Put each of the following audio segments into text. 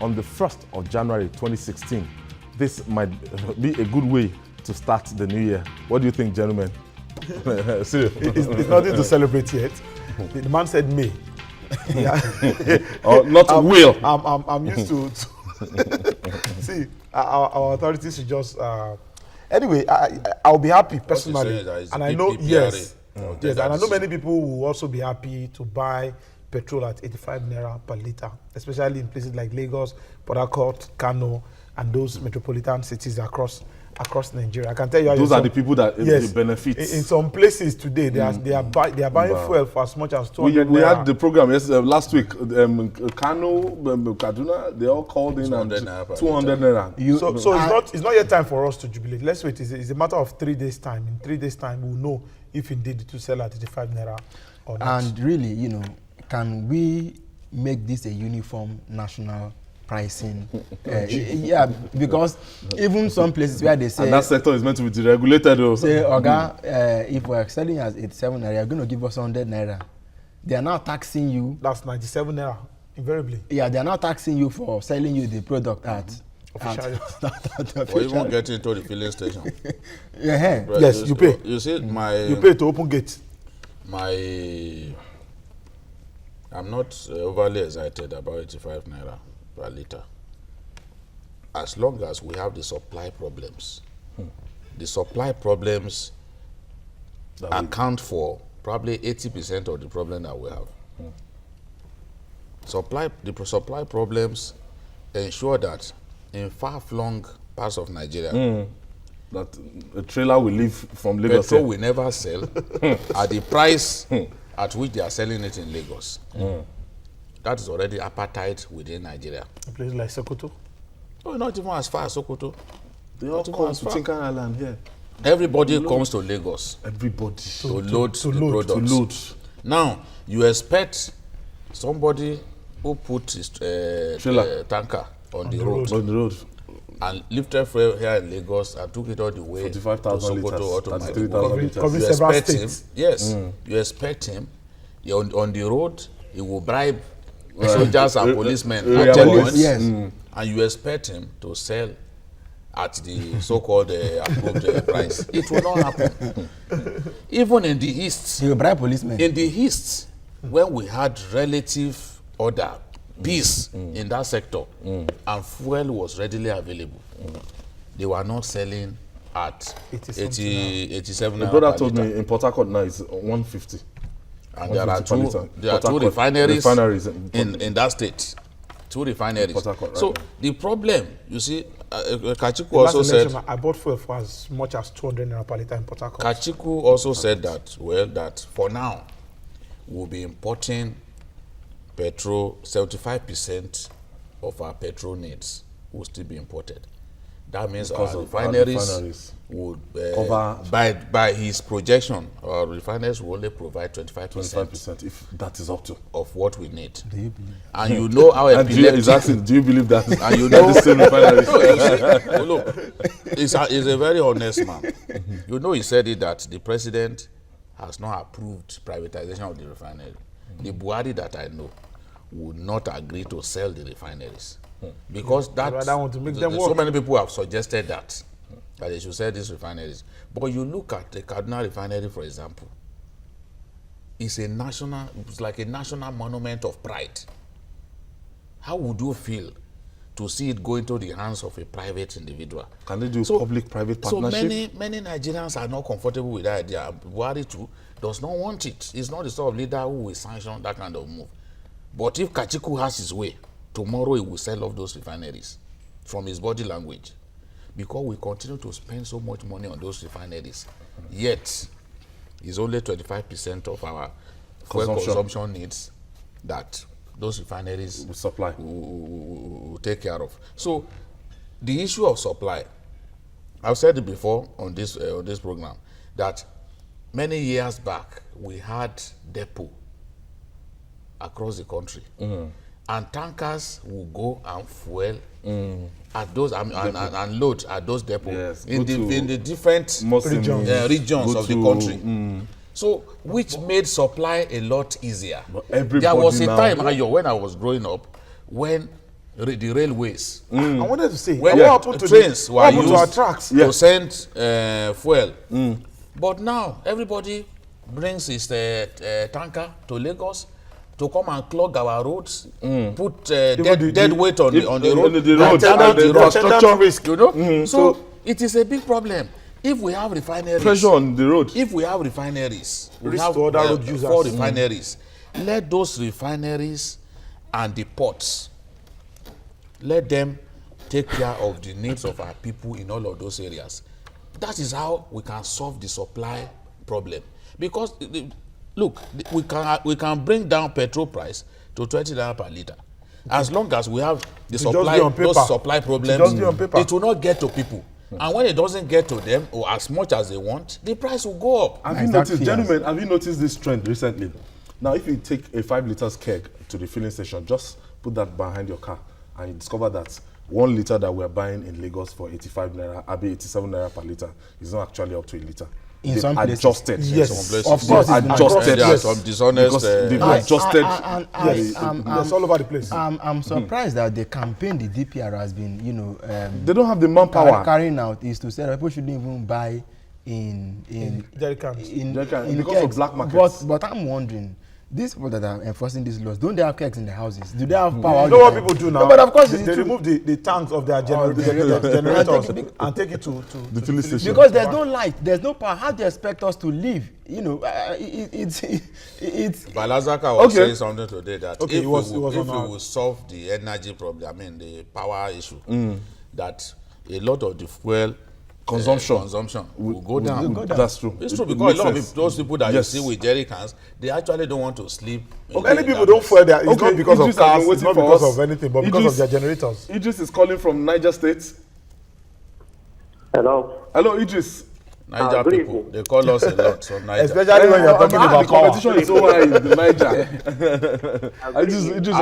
on the 1st of January 2016. This might be a good way to start the new year. What do you think, gentlemen? Seriously. It's nothing to celebrate yet. The man said May. Yeah. Not will. I'm used to see, our authorities should just anyway, I'll be happy personally, and I know yes, and I know many people will also be happy to buy petrol at 85 naira per litre, especially in places like Lagos, Port Harcourt, Kano, and those metropolitan cities across Nigeria. I can tell you, those are the people that benefit. In some places today, they are buying fuel for as much as 200 we had the program last week. Kano, Kaduna, they all called in 200 naira. So it's not yet time for us to jubilate. Let's wait. It's a matter of 3 days time. In 3 days time, we'll know if indeed to sell at 85 naira or not. And really, can we make this a uniform national pricing? Yeah, because even some places where they say, and that sector is meant to be deregulated though. Say, if we're selling as 87 naira, you're going to give us 100 naira. They are now taxing you. That's 97 naira, invariably. Yeah, they are now taxing you for selling you the product at officially. Or even getting to the filling station. Yeah. Right, yes, you pay. You see, you pay to open gate. I'm not overly excited about 85 naira per litre. As long as we have the supply problems. The supply problems account for probably 80% of the problem that we have. The supply problems ensure that in far-flung parts of Nigeria, that a trailer will leave from Lagos. Petrol will never sell at the price at which they are selling it in Lagos. That is already apartheid within Nigeria. A place like Sokoto? No, not even as far as Sokoto. They all come to Tinkan Island here. Everybody comes to Lagos. Everybody. To load the products. Now, you expect somebody who put his tanker on the road. And lifted fuel here in Lagos and took it all the way to Sokoto or to covering several states. You expect him on the road, he will bribe soldiers and policemen at checkpoints, and you expect him to sell at the so-called approved price. It will not happen. Even in the East, he will bribe policemen. In the East, when we had relative order, peace in that sector, and fuel was readily available, they were not selling at 87. The brother told me in Port Harcourt now it's 150. And there are two refineries in that state. Two refineries. So the problem, you see, Kachiku also said, I bought fuel for as much as 200 naira per litre in Port Harcourt. Kachiku also said that for now we'll be importing petrol. 75% of our petrol needs will still be imported. That means our refineries would by his projection, our refineries will only provide 25%, if that is up to of what we need. Do you believe? And you know how epileptic. Do you believe that? And you know the same refineries. Look, he's a very honest man. You know, he said it that the president has not approved privatization of the refinery. The Buhari that I know would not agree to sell the refineries. Because so many people have suggested that they should sell these refineries. But you look at the Kaduna refinery, for example, it's like a national monument of pride. How would you feel to see it go into the hands of a private individual? Can they do public-private partnership? So many Nigerians are not comfortable with that idea. Buhari too does not want it. He's not the sort of leader who will sanction that kind of move. But if Kachiku has his way, tomorrow he will sell off those refineries from his body language, because we continue to spend so much money on those refineries. Yet, it's only 25% of our fuel consumption needs that those refineries will take care of. So, the issue of supply, I've said it before on this program, that many years back we had depot across the country. And tankers will go and fuel at those and load at those depots in the different regions of the country. So, which made supply a lot easier. There was a time, when I was growing up, when the railways. I wanted to say, When what happened to trains what were happened to our used tracks? to send fuel. But now everybody brings his tanker to Lagos to come and clog our roads, put dead weight on the road, the infrastructure risk. you know. So it is a big problem. If we have refineries, pressure on the road. if we have refineries, we Risk have to other road users. 4 refineries. Let those refineries and the ports, let them take care of the needs of our people in all of those areas. That is how we can solve the supply problem. Because look, we can bring down petrol price to 20 naira per litre. As long as we have the supply, those supply problems, it will not get to people. And when it doesn't get to them, or as much as they want, the price will go up. Have you noticed, gentlemen, have you noticed this trend recently? Now, if you take a 5 liters keg to the filling station, just put that behind your car, and you discover that 1 liter that we're buying in Lagos for 85 naira, 87 naira per liter is not actually up to a liter. In some places. Adjusted. Yes. Of course, adjusted. There are some dishonest. Because they've adjusted. Yes, all over the place. I'm surprised that the campaign the DPR has been, They don't have the manpower. carrying out is to say that people shouldn't even buy in jerry cans. Because of black markets. But I'm wondering, these people that are enforcing these laws, don't they have kegs in the houses? Do they have power? You know what people do now? No, but of course, they remove the tanks of their generators and take it to the filling station. because there's no light, there's no power. How do you expect us to live? It's Balazaka was saying something today that if we will solve the energy problem, I mean the power issue, that a lot of the fuel consumption will go down. That's true. It's true, because a lot of those people that you see with jerry cans, they actually don't want to sleep. Many people don't fuel their. It's not because of cars, it's not because of anything, but because of their generators. Idris is calling from Niger State. Hello. Hello, Idris. Niger people, they call us a lot. So Niger. Especially when you're talking about the competition is so high in the Niger. Idris,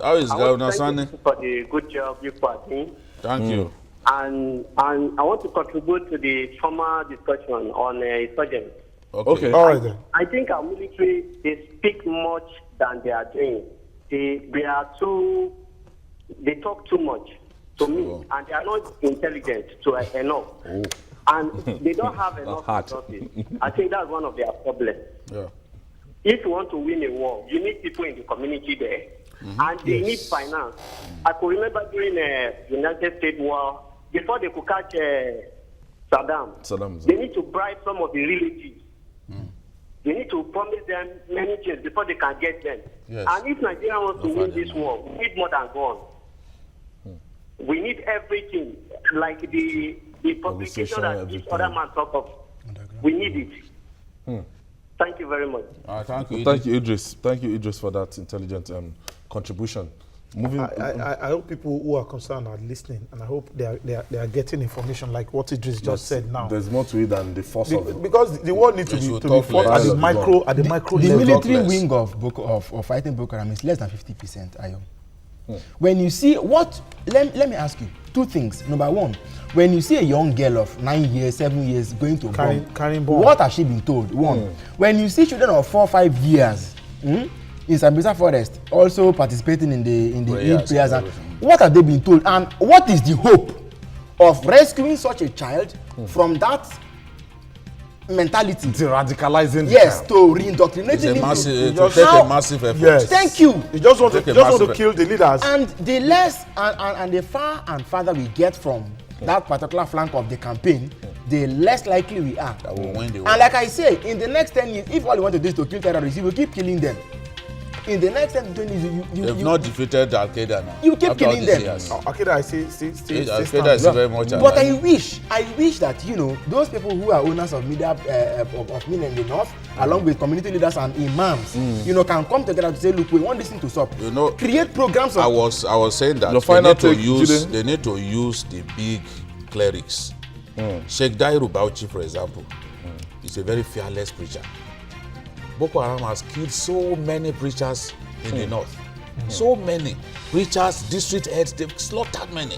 how is Governor Sani? Thank you for the good job you are doing. Thank you. And I want to contribute to the former discussion on insurgents. Okay. All right then. I think our military, they speak much than they are doing. They talk too much to me, and they are not intelligent enough. And they don't have enough resources. I think that's one of their problems. Yeah. If you want to win a war, you need people in the community there. And they need finance. I could remember during the United States war, before they could catch Saddam, they need to bribe some of the relatives. They need to promise them many things before they can get them. Yes. And if Nigeria wants to win this war, we need more than gun. We need everything, like the publication that each other man talk of. We need it. Thank you very much. Thank you, Idris. Thank you, Idris, for that intelligent contribution. I hope people who are concerned are listening, and I hope they are getting information like what Idris just said now. There's more to it than the force of it. Because the war needs to be fought at the micro level. The military wing of fighting Boko Haram is less than 50%. Ayo. When you see let me ask you two things. Number one, when you see a young girl of 9 years, 7 years going to carrying bomb, what has she been told? One, when you see children of 4 or 5 years in Sambisa Forest also participating in the Eid prayers, what have they been told? And what is the hope of rescuing such a child from that mentality? Radicalizing. Yes, to reindoctrinating it will take a massive effort. Yes. Thank you. You just want to kill the leaders. And the less and the far and farther we get from that particular flank of the campaign, the less likely we are. That will win the war. And like I say, in the next 10 years, if all you want to do is to kill terrorists, you will keep killing them. In the next 10 to 20 years, they've not defeated Al-Qaeda now. You keep killing them. Al-Qaeda, I say, Al-Qaeda is very much alive. But I wish that those people who are owners of media of media in the north, along with community leaders and imams, can come together to say, look, we want this thing to stop. Create programs. I was saying that they need to use the big clerics. Sheikh Dairu Bauchi, for example, is a very fearless preacher. Boko Haram has killed so many preachers in the north. So many preachers, district heads, they've slaughtered many.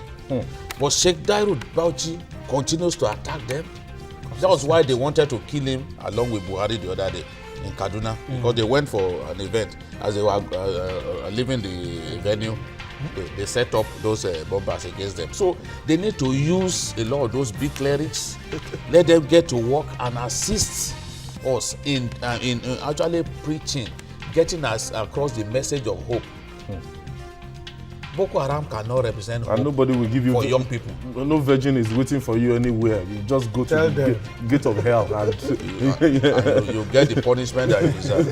But Sheikh Dairu Bauchi continues to attack them. That was why they wanted to kill him along with Buhari the other day in Kaduna, because they went for an event. As they were leaving the venue, they set up those bombers against them. So they need to use a lot of those big clerics, let them get to work and assist us in actually preaching, getting us across the message of hope. Boko Haram cannot represent hope, and nobody will give you for young people. No virgin is waiting for you anywhere. You just go to the gate of hell and you get the punishment that you deserve.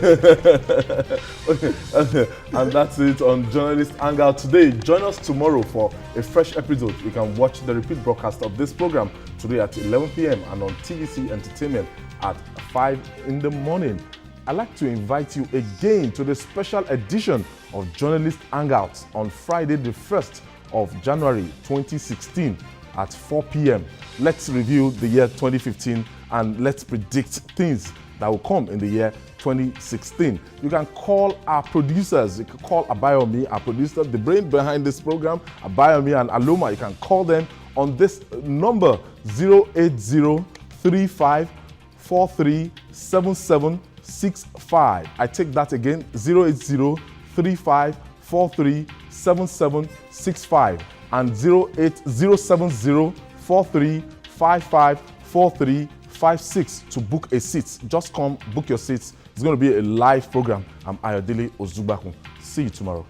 And that's it on Journalists Hangout today. Join us tomorrow for a fresh episode. You can watch the repeat broadcast of this program today at 11 p.m. and on TVC Entertainment at 5 in the morning. I'd like to invite you again to the special edition of Journalist Hangout on Friday the 1st of January 2016 at 4 p.m. Let's review the year 2015 and let's predict things that will come in the year 2016. You can call our producers. You can call Abayomi, our producer, the brain behind this program, Abayomi and Aloma. You can call them on this number 08035437765. I take that again, 08035437765 and 07043554356 to book a seat. Just come book your seats. It's going to be a live program. I'm Ayodele Ozugbakun. See you tomorrow.